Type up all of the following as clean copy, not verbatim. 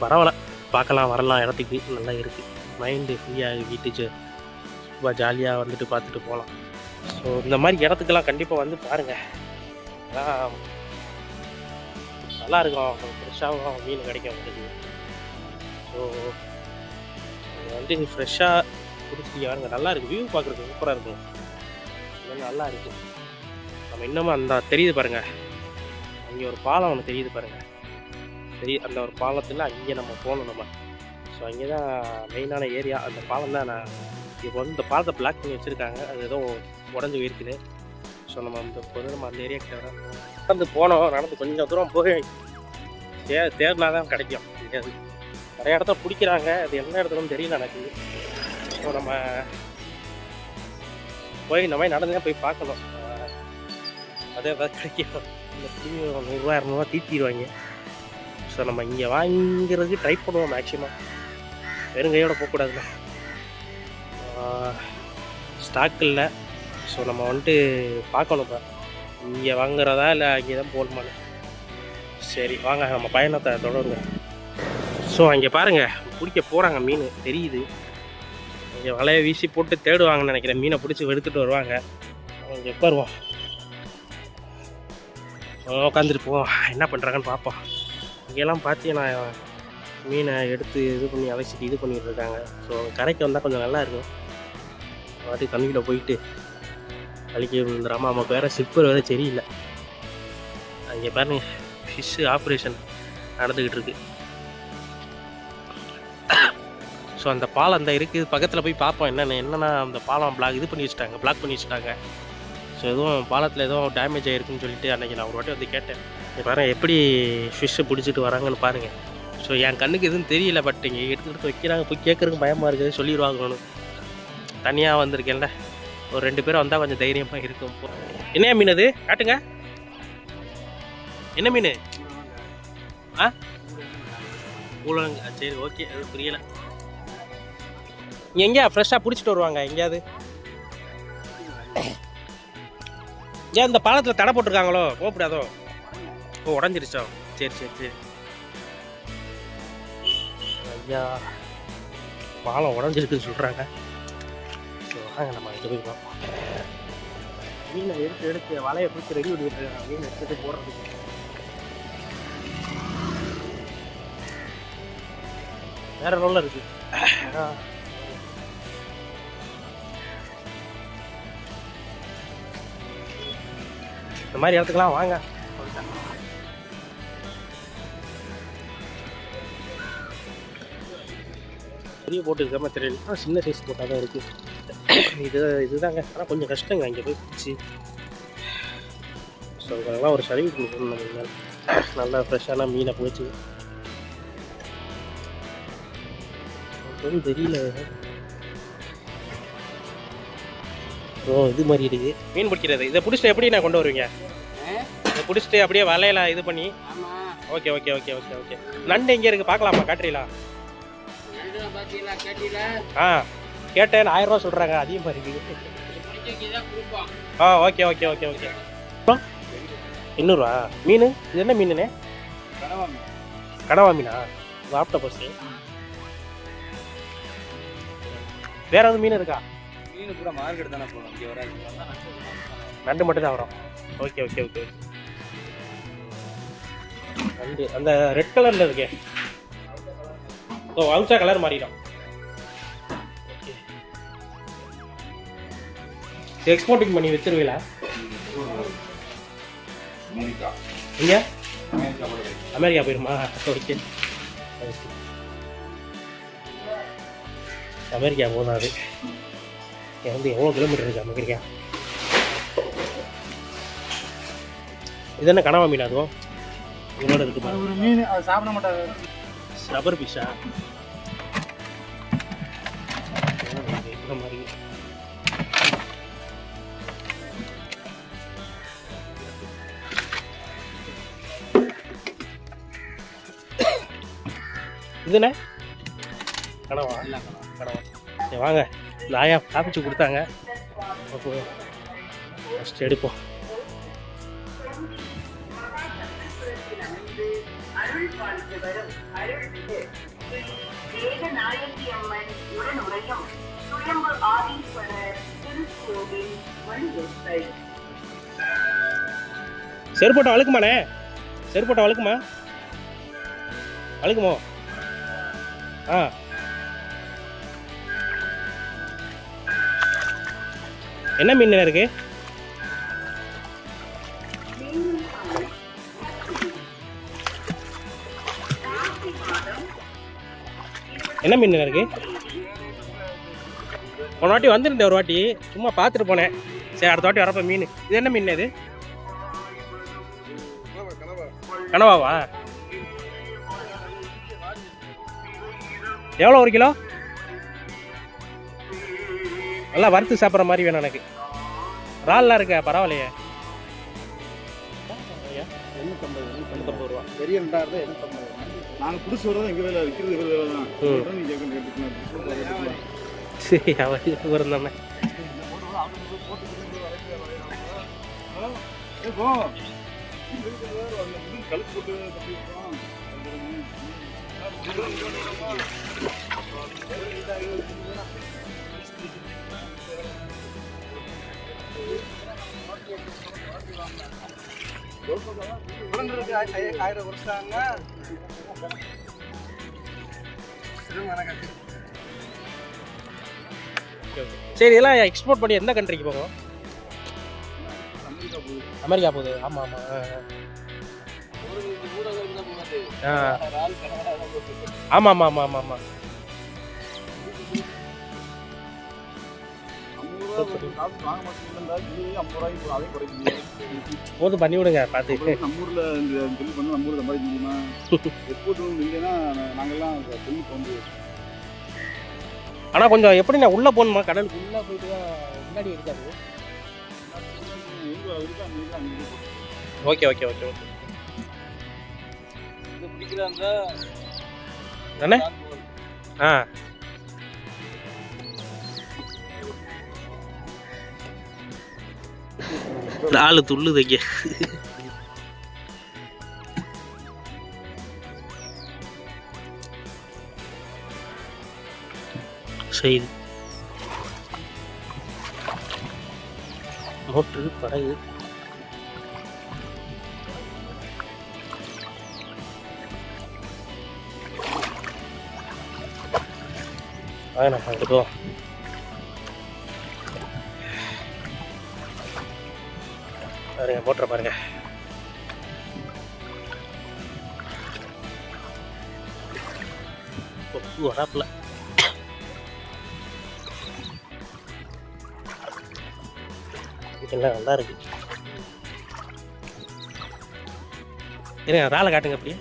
பரவாயில்ல, பார்க்கலாம் வரலாம், இடத்துக்கு நல்லா இருக்குது. மைண்டு ஃப்ரீயாக வீட்டுக்கு ரொம்ப ஜாலியாக வந்துட்டு பார்த்துட்டு போகலாம். ஸோ இந்த மாதிரி இடத்துக்கெல்லாம் கண்டிப்பாக வந்து பாருங்கள். அதான் நல்லா இருக்கும், ஃப்ரெஷ்ஷாகவும் மீன் கிடைக்கும் உங்களுக்கு. ஸோ வந்து ஃப்ரெஷ்ஷாக பிடிச்சிட்டு வாங்க, நல்லா இருக்குது. வியூ பார்க்குறதுக்கு சூப்பராக இருக்கும், நல்லா இருக்குது. நம்ம இன்னமும் அந்த தெரியுது பாருங்கள், அங்கே ஒரு பாலம் ஒன்று தெரியுது பாருங்கள், அந்த ஒரு பாலத்தில் அங்கே நம்ம போகணும் நம்ம. ஸோ அங்கே தான் மெயினான ஏரியா. அந்த பாலம் தான் நான் இப்போ வந்து இந்த பாலத்தை பிளாக் பண்ணி வச்சுருக்காங்க, அது ஏதோ உடஞ்சி போயிருக்குது. ஸோ நம்ம அந்த ஏரியாக்கிட்ட நடந்து போனோம், நடந்து கொஞ்சம் தூரம் போய் தேடினா தான் கிடைக்கும். தெரியாது, நிறைய இடத்த பிடிக்கிறாங்க, அது என்ன இடத்துலன்னு தெரியல எனக்கு. ஸோ நம்ம போய் இந்த மாதிரி நடந்து போய் பார்க்கணும், அதே ஏதாவது கிடைக்கும். இந்த புளியும் 100 200 தீட்டிடுவாங்க. ஸோ நம்ம இங்கே வாங்கிறதுக்கு ட்ரை பண்ணுவோம் மேக்ஸிமம், வெறும் கையோடு போகக்கூடாதுல்ல, ஸ்டாக் இல்லை. ஸோ நம்ம வந்துட்டு பார்க்கணும் இப்போ இங்கே வாங்குறதா இல்லை அங்கே தான் போகணுமான்னு. சரி வாங்க நம்ம பயணத்தை தொடருங்க. ஸோ அங்கே பாருங்கள், பிடிக்க போகிறாங்க, மீன் தெரியுது. இங்கே வலையை வீசி போட்டு தேடுவாங்கன்னு நினைக்கிறேன், மீனை பிடிச்சி எடுத்துகிட்டு வருவாங்க. அவங்க எப்போ வருவோம், உட்காந்துட்டு போவோம், என்ன பண்ணுறாங்கன்னு பார்ப்போம். இங்கெல்லாம் பார்த்தீங்கன்னா மீனை எடுத்து இது பண்ணி அழைச்சிட்டு இது பண்ணிட்டு இருக்காங்க. ஸோ கரைக்கு வந்தால் கொஞ்சம் நல்லா இருக்கும். வாட்டி தண்ணியில் போயிட்டு அழிக்க விழுந்துடாமல், நமக்கு வேறு சிப்பர் வேறு சரியில்லை. அங்கே பாருங்க, ஃபிஷ்ஷு ஆப்ரேஷன் நடந்துக்கிட்டு இருக்கு. ஸோ அந்த பாலம் அந்த இருக்குது, பக்கத்தில் போய் பார்ப்போம் என்னென்னா அந்த பாலம் பிளாக் பண்ணி வச்சுட்டாங்க. ஸோ எதுவும் பாலத்தில் எதுவும் டேமேஜ் ஆகிருக்குன்னு சொல்லிட்டு அன்றைக்கி நான் ஒரு வாட்டி வந்து கேட்டேன். பாருங்கள் எப்படி ஃபிஷ்ஷை பிடிச்சிட்டு வராங்கன்னு பாருங்கள். ஸோ என் கண்ணுக்கு எதுவும் தெரியல, பட் இங்கே எடுத்துக்கிட்டு வைக்கிறாங்க, போய் கேட்குறதுக்கு பயமாக இருக்குது, சொல்லிடுவாங்கன்னு. தனியாக வந்திருக்கேன்ல, ஒரு 2 பேரும் வந்தால் கொஞ்சம் தைரியமாக இருக்கும். என்ன மீன் அது காட்டுங்க, என்ன மீன்? ஊழங்க, சரி ஓகே, அது புரியலை. இங்கே எங்கேயா ஃப்ரெஷ்ஷாக பிடிச்சிட்டு வருவாங்க எங்கேயாவது? ஏன் இந்த பாலத்தில் தடை போட்டிருக்காங்களோ, போகக்கூடாதோ? ஓ உடஞ்சிருச்சோ, சரி. ஐயா பாலம் உடஞ்சிருக்குன்னு சொல்கிறாங்க. ஸோ வாங்க நம்ம இங்கே போய் பார்ப்போம். மீனை எடுத்து வலையை பிடிச்சி ரெடி பண்ணிட்டு இருக்காங்க, மீன் எடுத்துகிட்டு போடுறதுக்கு. வேற ரோலில் இருக்குது. இந்த மாதிரி இடத்துக்குலாம் வாங்க. பெரிய போட்டு இருக்காம தெரியல, சின்ன சைஸ் போட்டால் தான் இருக்குது. இதுதாங்க, ஆனால் கொஞ்சம் கஷ்டங்க இங்கே போய் பிடிச்சி. ஸோ அதெல்லாம் ஒரு சர்வீஸ் கொடுக்கணும் நம்ம, நல்லா ஃப்ரெஷ்ஷான மீனை போச்சு. தெரியல, ஓ இது மாதிரி இருக்குது மீன் பிடிக்கிறது. இதை பிடிச்சிட்டு எப்படி நான் கொண்டு வருவீங்க? இதை பிடிச்சிட்டு அப்படியே வலையில இது பண்ணி. ஓகே. நண்டு எங்கே இருக்குது பார்க்கலாமா, காட்டுறீங்களா? கேட்டேன், 1000 ரூபா சொல்கிறாங்க, அதிகமாக இருக்குது. ஓகே. 200 மீன். இது என்ன மீனுண்ணே? கடவா மீனா? ஆப்டோபஸ். வேற எதுவும் மீன் இருக்கா? மீன் கூட மார்க்கெட் தானே போகணும், இங்கே வராது, நண்டு மட்டும் தான் வரும். ஓகே. நண்டு அந்த ரெட் கலரில் இருக்கே, அவுச்சா கலர் மாறிடும். ஓகே, எக்ஸ்போர்ட்டிங் பண்ணி வச்சிருவீங்களா? இங்கே அமெரிக்கா போயிருமா? ஓகே, அமெரிக்கா போதாது. வந்து எவ்வளோ கிலோமீட்டர் இருக்குது அமெரிக்கா? இது என்ன கனவா மீன்? அதுவும் இதோட இருக்கு ஒரு மீன், அது சாப்பிட மாட்டாங்க. ரப்பர் பீஸா? இந்த மாதிரி இதுண்ணே கனவா? கனவா. சரி வாங்க, இந்த ஆயா காப்பிச்சு கொடுத்தாங்க, ஃபஸ்ட் எடுப்போம். செருப்போட்டம் வழுக்குமாண்ணே? செருப்போட்டம் வழுக்குமா? வழுக்குமோ? ஆ என்ன மீன் இருக்கு? என்ன மீன் இருக்கு? ஒரு வாட்டி வந்துருந்தேன், ஒரு வாட்டி சும்மா பார்த்துட்டு போனேன். சரி அடுத்த வாட்டி வரப்போ மீன். இது என்ன மீன் இது? கனவாவா? எவ்வளோ ஒரு கிலோ? நல்லா வறுத்து சாப்பிட்ற மாதிரி வேணும் எனக்கு. இறால்லாம் இருக்க பரவாயில்லையே. 850 ரூபா. பெரிய 2,850. நாங்கள் புதுசு வரதான் எங்கள் வேலை விற்கிறது வேலை தான். சரி அவருக்கு வருந்தானே. சரி இதெல்லாம் எக்ஸ்போர்ட் பண்ணி எந்த கண்ட்ரிக்கு போகும்? அமெரிக்கா போகுது. ஆமாம் ஆமாம். ஆமாம் ஆமாம் ஆமாம் ஆமாம் ஆமாம். போது பண்ணி விடுங்க பார்த்து. நம்ம ஊரில் இந்த தொழில் பண்ணி நம்ம ஊரில் சம்பாதிக்க முடியுமா? எக்ஸ்போர்ட் இல்லைன்னா நாங்கள்லாம் தொழில் வந்து. ஆனால் கொஞ்சம் எப்படிண்ணா உள்ளே போகணுமா? கடலுக்கு உள்ளே போயிட்டு தான் முன்னாடி இருக்காது. Okay okay okay okay. தானே? ஆ ஆளு துள்ளுதைங்க. சரி மோட்ரு படகு நம்ம எடுப்போம். பாருங்க மோட்டரை பாருங்க. வராப்பில் இதெல்லாம் நல்லா இருக்கு. இருங்க ராலை காட்டுங்க அப்படியே.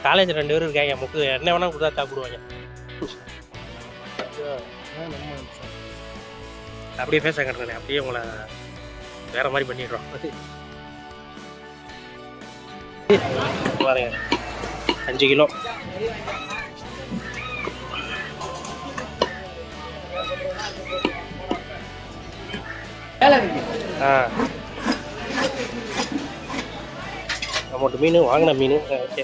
காலேஜ் 2 பேரும் இருக்காங்க. முக்கு என்ன வேணா கொடுத்தா சாப்பிடுவாங்க. அப்படியே பேச கட்டுறேன். அப்படியே உங்களை வேற மாதிரி பண்ணிடுறோம். பாருங்க 5 கிலோ. அமௌண்ட் மீன் வாங்கின மீன். ஓகே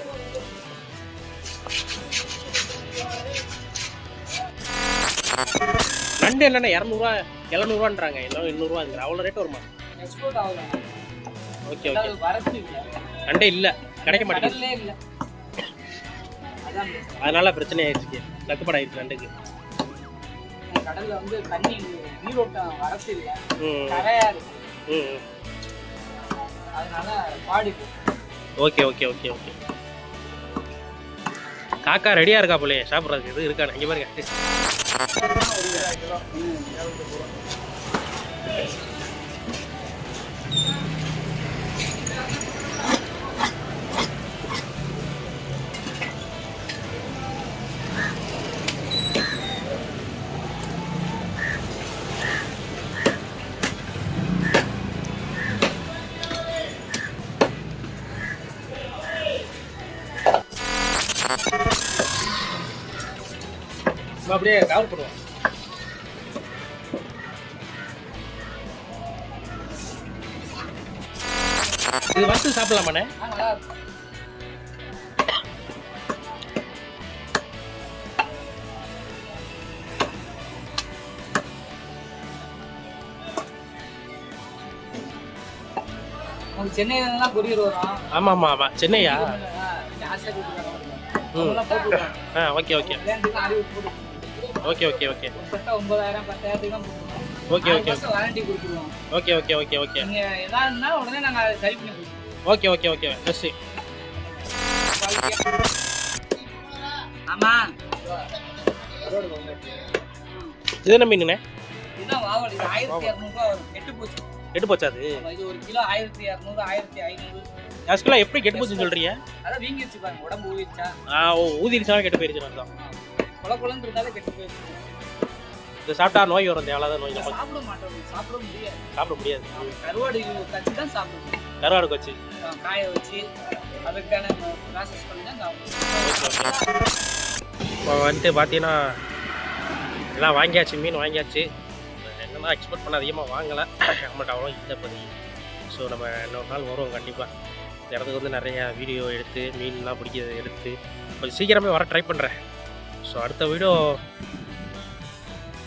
நண்டு என்னென்ன 200 700 இன்னும் 200 அவ்வளோ ரேட் வருமா? Okay okay. நண்டே இல்லை, கிடைக்க மாட்டேங்குது. அதனால பிரச்சனை ஆயிடுச்சு, தட்டுப்பாடு ஆயிடுச்சு நண்டுக்கு. கடல்ல வந்து தண்ணி நீரோட்டம் வரத்து இல்லை, கரையா இருக்கு, அதனால பாடி. Okay okay okay okay. காக்கா ரெடியா இருக்கா போலே சாப்பிட்றதுக்கு. இது இருக்கா இங்கே பாருங்க. அப்படியே கவர் பண்ணுவோம். இது வறுத்து சாப்பிடலாமாண்ணே? உங்களுக்கு சென்னையிலலாம் கொரியர் வரும். ஆமாம் ஆமாம் ஆமாம். சென்னையா? ஜாஸ்தியாக கொடுக்குறாங்க. ம். அவங்களாம் போட்டுருவாங்க. ஆ ஓகே ஓகே கல்யாணத்துக்கு அறிவு போட்டு ஓகே ஓகே ஓகே ஒரு சட்டை 9,000 10,000 தான் போட்டுருவோம். ஓகே ஓகே வாரண்டி கொடுத்துருவோம். ஓகே ஓகே ஓகே ஓகே நீங்கள் எதா இருந்தாலும் உடனே நாங்கள் அதை சரி பண்ணி கொடுத்துருவோம். Okay okay okay dress. ஆமா இது என்ன மீனுண்ணே? இதுதான் வாவல். இது 1200 வரும். கெட்டு போச்சு. கெட்டு போச்சா அது? இது ஒரு கிலோ 1200 1500. ஆக்சுவலாக எப்படி கெட்டு போச்சுன்னு சொல்கிறீங்க? அதான் வீங்கி வச்சு பாருங்க. உடம்பு ஊதிச்சா ஊதிருச்சாலும் கெட்டு போயிருச்சுன்னு அர்த்தம். கொல கொலன்னு இருந்தாலும் கெட்டு போயிடுச்சு. இது சாப்பிட்டா நோய் வரும். தேவையில்லாத நோய் சாப்பிட மாட்டோம். சாப்பிட முடியாது. சாப்பிட முடியாது. கருவாடு கச்சி தான் சாப்பிடணும். கருவாடு வச்சு காய வச்சு அதுக்கான ப்ராசஸ் பண்ணி தான் சாப்பிடணும். இப்போ வந்துட்டு பார்த்தீங்கன்னா எல்லாம் வாங்கியாச்சு. மீன் வாங்கியாச்சு. என்னென்னா எக்ஸ்பெக்ட் பண்ண அதிகமாக வாங்கலை. நம்மகிட்ட அவ்வளோ இல்லை இப்போதைக்கு. ஸோ நம்ம இன்னொரு நாள் வருவோம் கண்டிப்பாக. இந்த இடத்துக்கு வந்து நிறையா வீடியோ எடுத்து மீன்லாம் பிடிக்கிறத எடுத்து கொஞ்சம் சீக்கிரமே வர ட்ரை பண்ணுறேன். ஸோ அடுத்த வீடியோ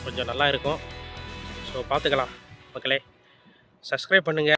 கொஞ்சம் நல்லா இருக்கும். ஸோ பார்த்துக்கலாம் மக்களே. சப்ஸ்கிரைப் பண்ணுங்கள்.